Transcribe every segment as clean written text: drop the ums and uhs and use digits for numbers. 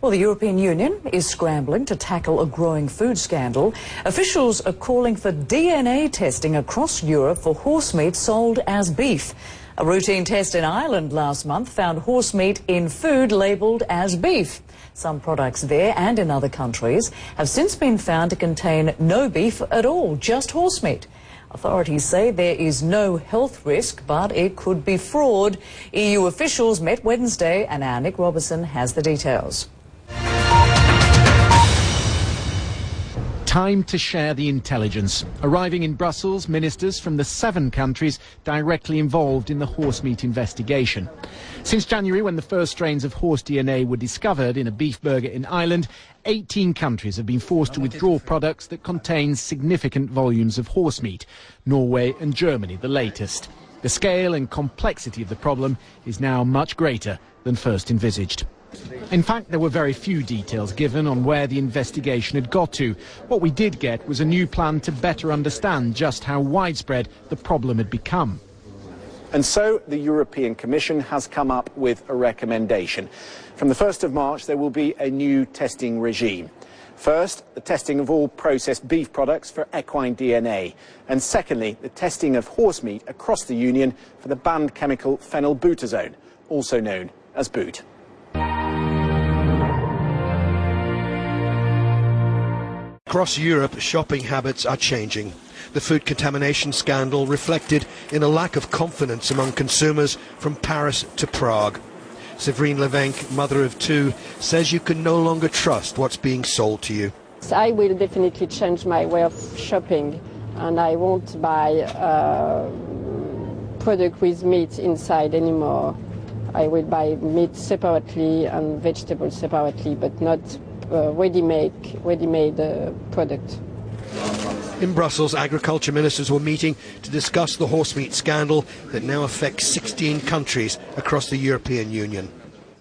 Well, the European Union is scrambling to tackle a growing food scandal. Officials are calling for DNA testing across Europe for horse meat sold as beef. A routine test in Ireland last month found horse meat in food labelled as beef. Some products there and in other countries have since been found to contain no beef at all, just horse meat. Authorities say there is no health risk, but it could be fraud. EU officials met Wednesday, and our Nick Robertson has the details. Time to share the intelligence. Arriving in Brussels, ministers from the 7 countries directly involved in the horse meat investigation. Since January, when the first strains of horse DNA were discovered in a beef burger in Ireland, 18 countries have been forced to withdraw products that contain significant volumes of horse meat. Norway and Germany the latest. The scale and complexity of the problem is now much greater than first envisaged. In fact, there were very few details given on where the investigation had got to. What we did get was a new plan to better understand just how widespread the problem had become. And so the European Commission has come up with a recommendation. From the 1st of March, there will be a new testing regime. First, the testing of all processed beef products for equine DNA. And secondly, the testing of horse meat across the Union for the banned chemical phenylbutazone, also known as BUT. Across Europe, shopping habits are changing. The food contamination scandal reflected in a lack of confidence among consumers from Paris to Prague. Séverine Levenk, mother of 2, says you can no longer trust what's being sold to you. I will definitely change my way of shopping, and I won't buy product with meat inside anymore. I will buy meat separately and vegetables separately, but not ready-made product. In Brussels, agriculture ministers were meeting to discuss the horse meat scandal that now affects 16 countries across the European Union.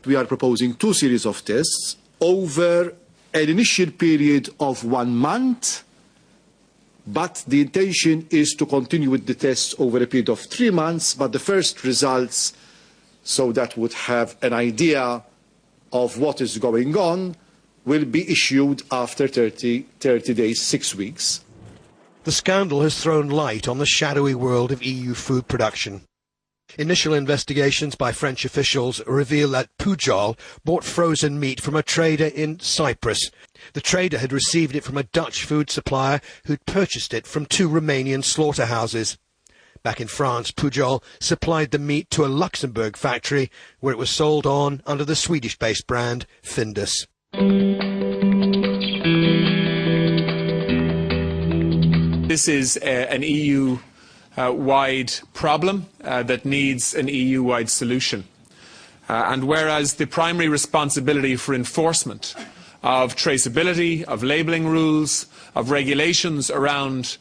We are proposing 2 series of tests over an initial period of 1 month, but the intention is to continue with the tests over a period of 3 months, but the first results, so that would have an idea of what is going on, will be issued after 30 days, 6 weeks. The scandal has thrown light on the shadowy world of EU food production. Initial investigations by French officials reveal that Pujol bought frozen meat from a trader in Cyprus. The trader had received it from a Dutch food supplier who'd purchased it from 2 Romanian slaughterhouses. Back in France, Pujol supplied the meat to a Luxembourg factory where it was sold on under the Swedish-based brand Findus. This is an EU-wide problem that needs an EU-wide solution. And whereas the primary responsibility for enforcement of traceability, of labelling rules, of regulations around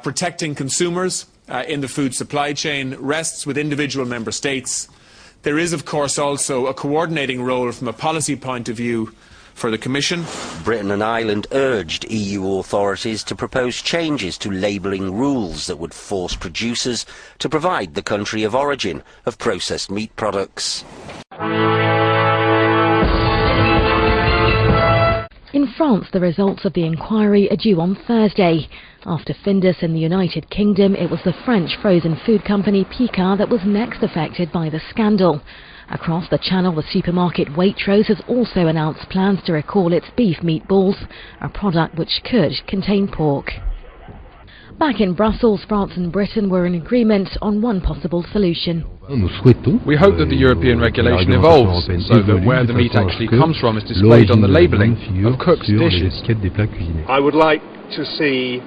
protecting consumers in the food supply chain rests with individual member states, there is, of course, also a coordinating role from a policy point of view for the Commission. Britain and Ireland urged EU authorities to propose changes to labelling rules that would force producers to provide the country of origin of processed meat products. In France, the results of the inquiry are due on Thursday. After Findus in the United Kingdom, it was the French frozen food company Picard that was next affected by the scandal. Across the Channel, the supermarket Waitrose has also announced plans to recall its beef meatballs, a product which could contain pork. Back in Brussels, France and Britain were in agreement on one possible solution. We hope that the European regulation evolves so that where the meat actually comes from is displayed on the labelling of cooked dishes. I would like to see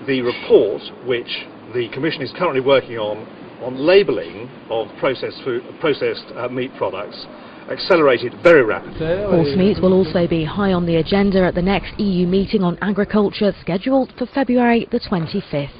the report, which the Commission is currently working on labelling of processed meat products, accelerated very rapidly. Horse meat will also be high on the agenda at the next EU meeting on agriculture, scheduled for February the 25th.